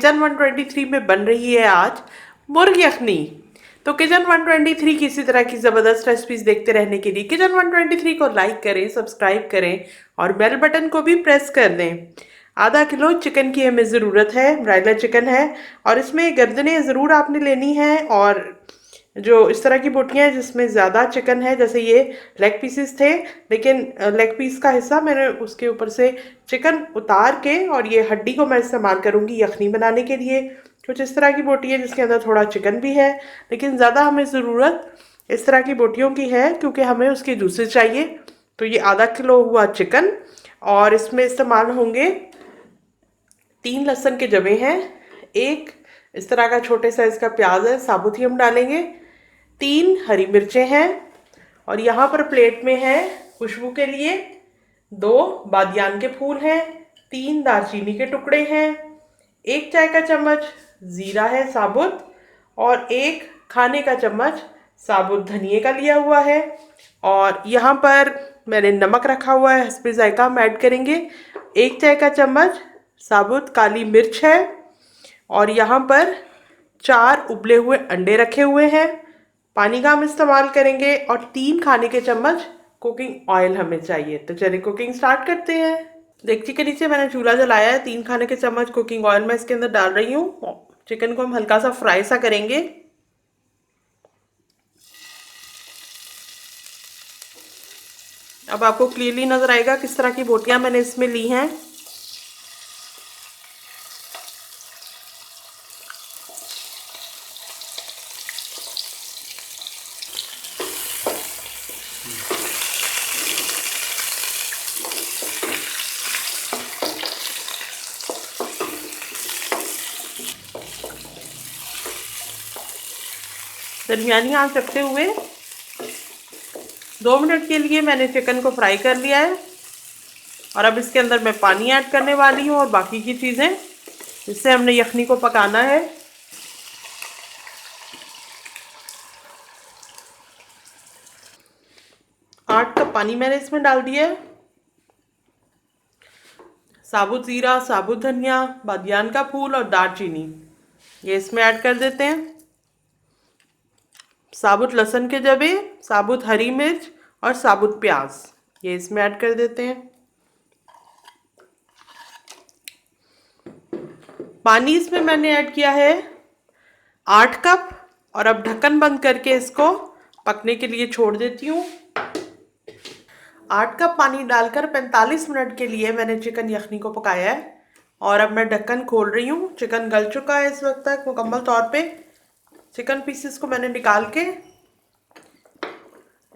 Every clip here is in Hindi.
किचन 123 में बन रही है आज मुर्ग यखनी। तो किचन 123 की इसी तरह की ज़बरदस्त रेसिपीज देखते रहने के लिए किचन 123 को लाइक करें, सब्सक्राइब करें और बेल बटन को भी प्रेस कर दें। आधा किलो चिकन की हमें ज़रूरत है, ब्रायलर चिकन है और इसमें गर्दनें ज़रूर आपने लेनी है। और जो इस तरह की बोटियाँ हैं जिसमें ज़्यादा चिकन है, जैसे ये लेग पीसेस थे, लेकिन लेग पीस का हिस्सा मैंने उसके ऊपर से चिकन उतार के और ये हड्डी को मैं इस्तेमाल करूँगी यखनी बनाने के लिए। कुछ इस तरह की बोटी है जिसके अंदर थोड़ा चिकन भी है, लेकिन ज़्यादा हमें ज़रूरत इस तरह की बोटियों की है क्योंकि हमें उसके जूसेस चाहिए। तो ये आधा किलो हुआ चिकन और इसमें इस्तेमाल होंगे 3 लहसुन के जबे हैं, एक इस तरह का छोटे साइज का प्याज है, साबुत ही हम डालेंगे, 3 हरी मिर्चें हैं और यहाँ पर प्लेट में है खुशबू के लिए 2 बादियान के फूल हैं, 3 दालचीनी के टुकड़े हैं, 1 चाय का चम्मच ज़ीरा है साबुत और 1 खाने का चम्मच साबुत धनिए का लिया हुआ है। और यहाँ पर मैंने नमक रखा हुआ है, हस्बे जायका हम ऐड करेंगे। 1 चाय का चम्मच साबुत काली मिर्च है और यहाँ पर 4 उबले हुए अंडे रखे हुए हैं। पानी का हम इस्तेमाल करेंगे और 3 खाने के चम्मच कुकिंग ऑयल हमें चाहिए। तो चलिए कुकिंग स्टार्ट करते हैं। डेगची के नीचे मैंने चूल्हा जलाया है, 3 खाने के चम्मच कुकिंग ऑयल मैं इसके अंदर डाल रही हूँ। चिकन को हम हल्का सा फ्राई सा करेंगे। अब आपको क्लियरली नजर आएगा किस तरह की बोटियां मैंने इसमें ली हैं। दरमियानी आंच रखते हुए 2 मिनट के लिए मैंने चिकन को फ्राई कर लिया है और अब इसके अंदर मैं पानी ऐड करने वाली हूँ और बाकी की चीज़ें जिससे हमने यखनी को पकाना है। आठ कप पानी मैंने इसमें डाल दिया है। साबुत ज़ीरा, साबुत धनिया, बादियान का फूल और दालचीनी ये इसमें ऐड कर देते हैं। साबुत लहसुन के जबे, साबुत हरी मिर्च और साबुत प्याज ये इसमें ऐड कर देते हैं। पानी इसमें मैंने ऐड किया है 8 कप और अब ढक्कन बंद करके इसको पकने के लिए छोड़ देती हूँ। 8 कप पानी डालकर 45 मिनट के लिए मैंने चिकन यखनी को पकाया है और अब मैं ढक्कन खोल रही हूँ। चिकन गल चुका है इस वक्त तक मुकम्मल तौर पे। चिकन पीसेस को मैंने निकाल के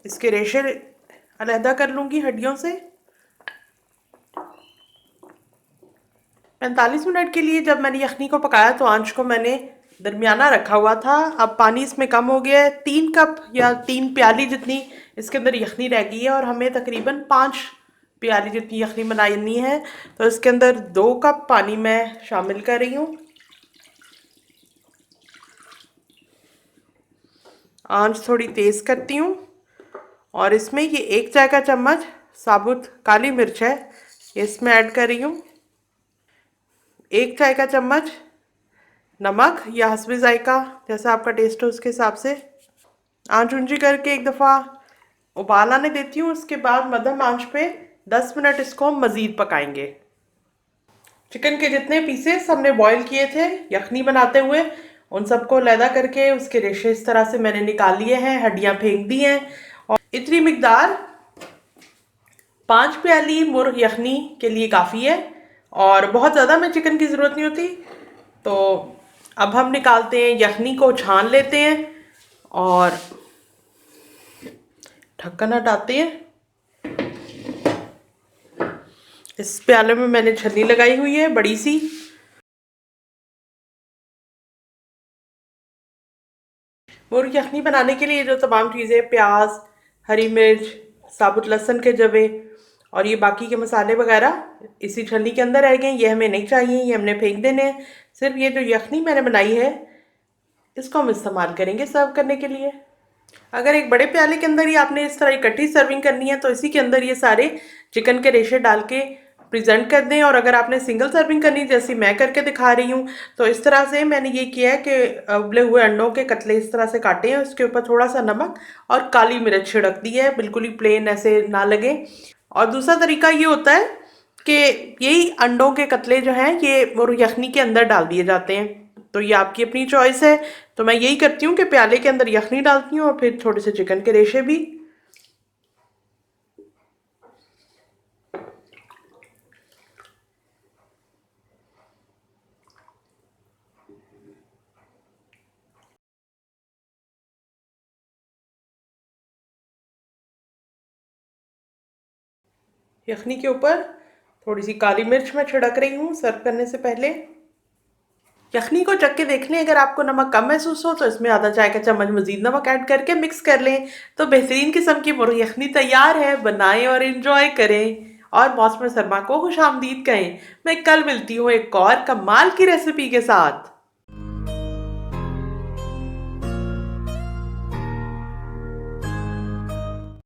इसके रेशे अलहदा कर लूँगी हड्डियों से। 45 मिनट के लिए जब मैंने यखनी को पकाया तो आंच को मैंने दरमियाना रखा हुआ था। अब पानी इसमें कम हो गया है, 3 कप या 3 प्याली जितनी इसके अंदर यखनी रह गई है और हमें तकरीबन 5 प्याली जितनी यखनी बनानी है। तो इसके अंदर 2 कप पानी मैं शामिल कर रही हूँ। आंच थोड़ी तेज़ करती हूँ और इसमें ये 1 चाय का चम्मच साबुत काली मिर्च है ये इसमें ऐड कर रही हूँ। 1 चाय का चम्मच नमक या हस्बे जायका जैसा आपका टेस्ट हो उसके हिसाब से। आंच ऊंची करके एक दफ़ा उबाल आने देती हूँ। उसके बाद मध्यम आंच पे 10 मिनट इसको मज़ीद पकाएंगे। चिकन के जितने पीसेस हमने बॉईल किए थे यखनी बनाते हुए उन सबको लैदा करके उसके रेशे इस तरह से मैंने निकाल लिए हैं, हड्डियाँ फेंक दी हैं। और इतनी मिकदार 5 प्याली मुर्ग यखनी के लिए काफ़ी है और बहुत ज़्यादा में चिकन की ज़रूरत नहीं होती। तो अब हम निकालते हैं यखनी को, छान लेते हैं और ढक्कन हटाते हैं। इस प्याले में मैंने छन्नी लगाई हुई है बड़ी सी। मुर्ग यखनी बनाने के लिए जो तमाम चीज़ें प्याज, हरी मिर्च, साबुत लहसुन के जवे और ये बाकी के मसाले वगैरह इसी छन्नी के अंदर रह गए, ये हमें नहीं चाहिए, ये हमने फेंक देने हैं। सिर्फ ये जो यखनी मैंने बनाई है इसको हम इस्तेमाल करेंगे सर्व करने के लिए। अगर एक बड़े प्याले के अंदर ही आपने इस तरह इकट्ठी सर्विंग करनी है तो इसी के अंदर ये सारे चिकन के रेशे डाल के प्रेजेंट कर दें। और अगर आपने सिंगल सर्विंग करनी जैसी मैं करके दिखा रही हूँ तो इस तरह से मैंने ये किया है कि उबले हुए अंडों के कतले इस तरह से काटे हैं, उसके ऊपर थोड़ा सा नमक और काली मिर्च छिड़क दी है, बिल्कुल ही प्लेन ऐसे ना लगे। और दूसरा तरीका ये होता है कि यही अंडों के कतले जो हैं ये मुर्ग यखनी के अंदर डाल दिए जाते हैं। तो ये आपकी अपनी चॉइस है। तो मैं यही करती हूँ कि प्याले के अंदर यखनी डालती हूँ और फिर थोड़े से चिकन के रेशे भी। यखनी के ऊपर थोड़ी सी काली मिर्च मैं छिड़क रही हूँ सर्व करने से पहले। यखनी को चख के देख लें, अगर आपको नमक कम महसूस हो तो इसमें आधा चाय का चम्मच मजीद नमक ऐड करके मिक्स कर लें। तो बेहतरीन किस्म की मुर्ग यखनी तैयार है, बनाएं और इंजॉय करें और मौसम सरमा को खुश आमदीद कहें। मैं कल मिलती हूँ एक और कमाल की रेसिपी के साथ।